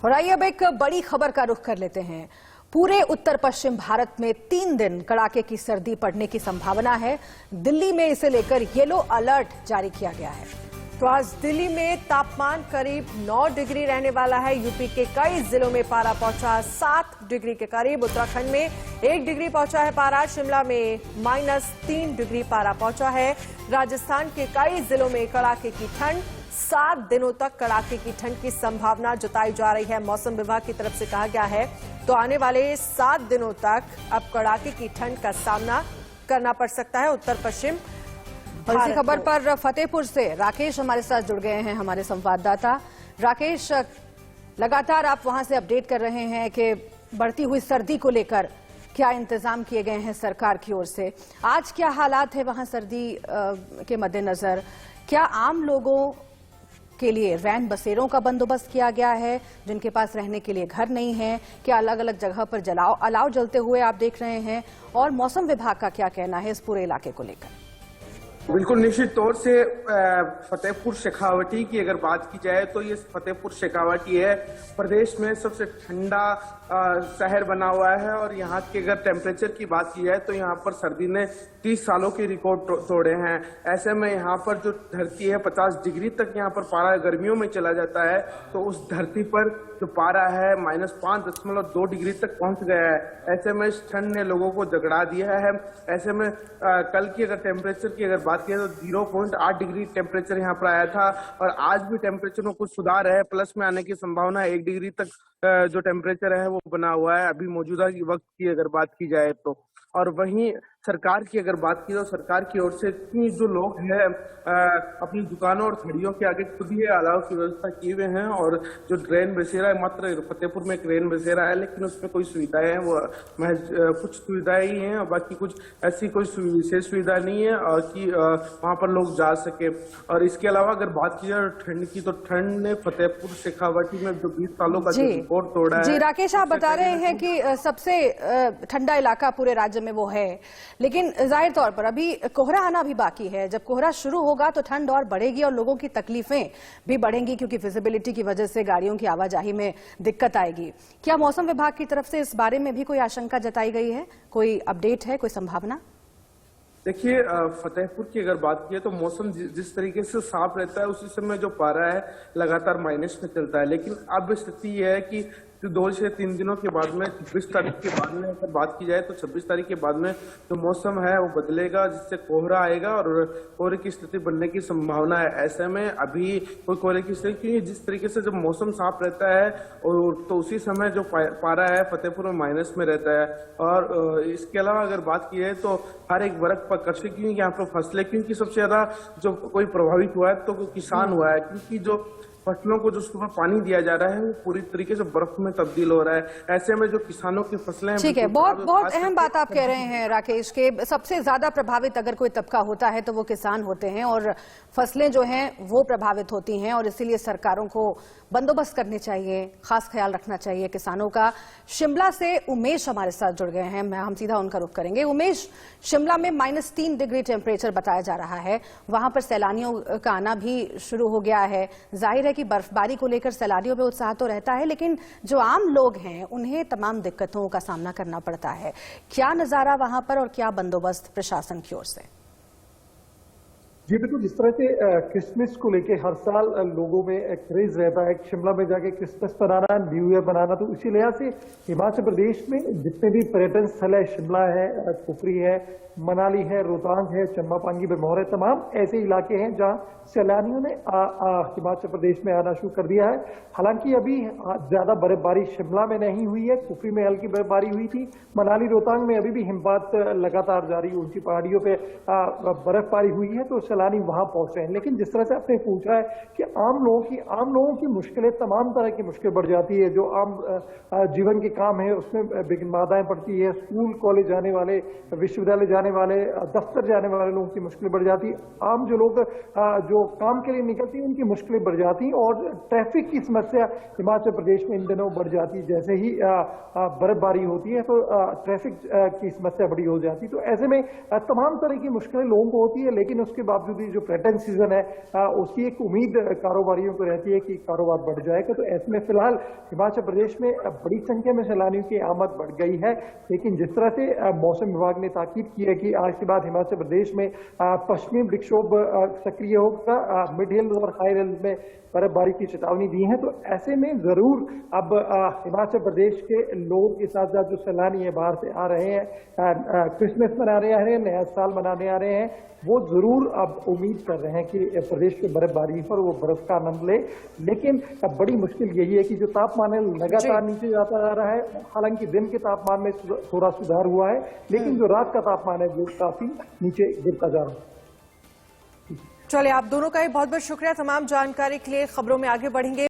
और आइए अब एक बड़ी खबर का रुख कर लेते हैं। पूरे उत्तर पश्चिम भारत में 3 दिन कड़ाके की सर्दी पड़ने की संभावना है। दिल्ली में इसे लेकर येलो अलर्ट जारी किया गया है। तो आज दिल्ली में तापमान करीब 9 डिग्री रहने वाला है। यूपी के कई जिलों में पारा पहुंचा 7 डिग्री के करीब। उत्तराखंड में 1 डिग्री पहुंचा है पारा। शिमला में -3 डिग्री पारा पहुंचा है। राजस्थान के कई जिलों में कड़ाके की ठंड, 7 दिनों तक कड़ाके की ठंड की संभावना जताई जा रही है। मौसम विभाग की तरफ से कहा गया है तो आने वाले 7 दिनों तक अब कड़ाके की ठंड का सामना करना पड़ सकता है उत्तर पश्चिम। और इसी खबर पर फतेहपुर से राकेश हमारे साथ जुड़ गए हैं, हमारे संवाददाता। राकेश, लगातार आप वहां से अपडेट कर रहे हैं कि बढ़ती हुई सर्दी को लेकर क्या इंतजाम किए गए हैं सरकार की ओर से। आज क्या हालात है वहां सर्दी के मद्देनजर? क्या आम लोगों के लिए रैन बसेरों का बंदोबस्त किया गया है जिनके पास रहने के लिए घर नहीं है? क्या अलग अलग जगह पर अलाव जलते हुए आप देख रहे हैं? और मौसम विभाग का क्या कहना है इस पूरे इलाके को लेकर? बिल्कुल निश्चित तौर से फतेहपुर शेखावटी की अगर बात की जाए तो ये फतेहपुर शेखावटी है प्रदेश में सबसे ठंडा शहर बना हुआ है। और यहाँ की अगर टेम्परेचर की बात की जाए तो यहाँ पर सर्दी ने 30 सालों के रिकॉर्ड तोड़े हैं। ऐसे में यहाँ पर जो धरती है 50 डिग्री तक यहाँ पर पारा गर्मियों में चला जाता है, तो उस धरती पर जो पारा है -5.2 डिग्री तक पहुंच गया है। ऐसे में इस ठंड ने लोगों को जगड़ा दिया है। ऐसे में कल की अगर टेम्परेचर की अगर बात की तो 0.8 डिग्री टेम्परेचर यहाँ पर आया था और आज भी टेम्परेचर में कुछ सुधार है। प्लस में आने की संभावना 1 डिग्री तक जो टेम्परेचर है वो बना हुआ है अभी मौजूदा वक्त की अगर बात की जाए तो। और वहीं सरकार की अगर बात की तो सरकार की ओर से जो लोग हैं अपनी दुकानों और खड़ियों के आगे खुद ही अलाव की व्यवस्था किए हुए हैं। और जो ट्रेन बसेरा है, मात्र फतेहपुर में एक ट्रेन बसेरा है लेकिन उसमें कोई सुविधाएं हैं वो महज कुछ सुविधाएं ही हैं और बाकी कुछ ऐसी कोई विशेष सुविधा नहीं है और कि वहां पर लोग जा सके। और इसके अलावा अगर बात की जाए ठंड की तो ठंड ने फतेहपुर शेखावटी में जो 20 सालों का रिकॉर्ड तोड़ा है। जी राकेश, आप बता रहे हैं कि सबसे ठंडा इलाका पूरे राज्य में वो है, लेकिन जाहिर तौर पर अभी कोहरा आना भी बाकी है। जब कोहरा शुरू होगा तो ठंड और बढ़ेगी और लोगों की तकलीफें भी बढ़ेंगी क्योंकि विजिबिलिटी की वजह से गाड़ियों की आवाजाही में दिक्कत आएगी। क्या मौसम विभाग की तरफ से इस बारे में भी कोई आशंका जताई गई है? कोई अपडेट है, कोई संभावना? देखिए, फतेहपुर की अगर बात की तो मौसम जिस तरीके से साफ रहता है उसी समय जो पारा है लगातार माइनस में चलता है। लेकिन अब स्थिति यह है कि 2 से 3 दिनों के बाद में 26 तारीख के बाद में अगर बात की जाए तो 26 तारीख के बाद में जो मौसम है वो बदलेगा जिससे कोहरा आएगा और कोहरे की स्थिति बनने की संभावना है। ऐसे में अभी कोई कोहरे की स्थिति क्योंकि जिस तरीके से जब मौसम साफ रहता है और तो उसी समय जो पारा है फतेहपुर में माइनस में रहता है। और इसके अलावा अगर बात की जाए तो हर एक वर्ग पर कृषि क्योंकि यहाँ पर फसलें क्योंकि सबसे ज्यादा जो कोई प्रभावित हुआ है तो किसान हुआ है क्योंकि जो फसलों को जो उसके ऊपर पानी दिया जा रहा है वो पूरी तरीके से बर्फ में तब्दील हो रहा है। ऐसे में जो किसानों की फसलें ठीक है, बहुत अहम बात आप कह रहे हैं राकेश के सबसे ज्यादा प्रभावित अगर कोई तबका होता है तो वो किसान होते हैं और फसलें जो हैं वो प्रभावित होती हैं और इसीलिए सरकारों को बंदोबस्त करने चाहिए, खास ख्याल रखना चाहिए किसानों का। शिमला से उमेश हमारे साथ जुड़ गए हैं, हम सीधा उनका रुख करेंगे। उमेश, शिमला में -3 डिग्री टेम्परेचर बताया जा रहा है, वहां पर सैलानियों का आना भी शुरू हो गया है। जाहिर है कि बर्फबारी को लेकर सैलानियों में उत्साह तो रहता है लेकिन जो आम लोग हैं उन्हें तमाम दिक्कतों का सामना करना पड़ता है। क्या नजारा वहां पर और क्या बंदोबस्त प्रशासन की ओर से? जी बिल्कुल, जिस तरह से क्रिसमस को लेके हर साल लोगों में क्रेज रहता है शिमला में जाके क्रिसमस मनाना, न्यू ईयर मनाना, तो इसी लिहाज से हिमाचल प्रदेश में जितने भी पर्यटन स्थल है, शिमला है, कुफरी है, मनाली है, रोहतांग है, चंबा पांगी, भरमौर है, तमाम ऐसे इलाके हैं जहां सैलानियों ने हिमाचल प्रदेश में आना शुरू कर दिया है। हालांकि अभी ज्यादा बर्फबारी शिमला में नहीं हुई है, कुफरी में हल्की बर्फबारी हुई थी, मनाली रोहतांग में अभी भी हिमपात लगातार जारी, ऊंची पहाड़ियों पे बर्फबारी हुई है तो सैलानी वहां पहुंचे हैं। लेकिन जिस तरह से आपने पूछा है कि आम लोगों की मुश्किलें, तमाम तरह की मुश्किल बढ़ जाती है। जो आम जीवन के काम है उसमें विघ्न बाधाएं पड़ती है। स्कूल कॉलेज जाने वाले, विश्वविद्यालय जाने वाले, दफ्तर जाने वाले लोगों की मुश्किलें बढ़ जाती है। आम जो लोग जो काम के लिए निकलती है उनकी मुश्किलें बढ़ जाती हैं और ट्रैफिक की समस्या हिमाचल प्रदेश में इन दिनों बढ़ जाती है। जैसे ही बर्फबारी होती है तो ट्रैफिक की समस्या बड़ी हो जाती है। तो ऐसे में तमाम तरह की मुश्किलें लोगों को होती है लेकिन उसके बावजूद बावजूद ही जो पर्यटन सीजन है उसकी एक उम्मीद कारोबारियों को रहती है कि कारोबार बढ़ जाएगा। तो ऐसे में फिलहाल हिमाचल प्रदेश में बड़ी संख्या में सैलानियों की आमद बढ़ गई है, लेकिन जिस तरह से मौसम विभाग ने ताकीद की है कि आज के बाद हिमाचल प्रदेश में पश्चिमी विक्षोभ सक्रिय होगा, मिड हिल्स और हाई हिल्स में बर्फबारी की चेतावनी दी है। तो ऐसे में जरूर अब हिमाचल प्रदेश के लोगों के साथ साथ जो सैलानी है बाहर से आ रहे हैं, क्रिसमस मनाने आ रहे हैं, नया साल मनाने आ रहे हैं, वो जरूर अब उम्मीद कर रहे हैं कि प्रदेश के बर्फबारी पर वो बर्फ का आनंद ले। लेकिन बड़ी मुश्किल यही है कि जो तापमान है लगातार नीचे जाता जा रहा है। हालांकि दिन के तापमान में थोड़ा सुधार हुआ है, लेकिन जो रात का तापमान है वो काफी नीचे गिरता जा रहा है। चलिए, आप दोनों का ही बहुत बहुत शुक्रिया तमाम जानकारी के लिए। खबरों में आगे बढ़ेंगे।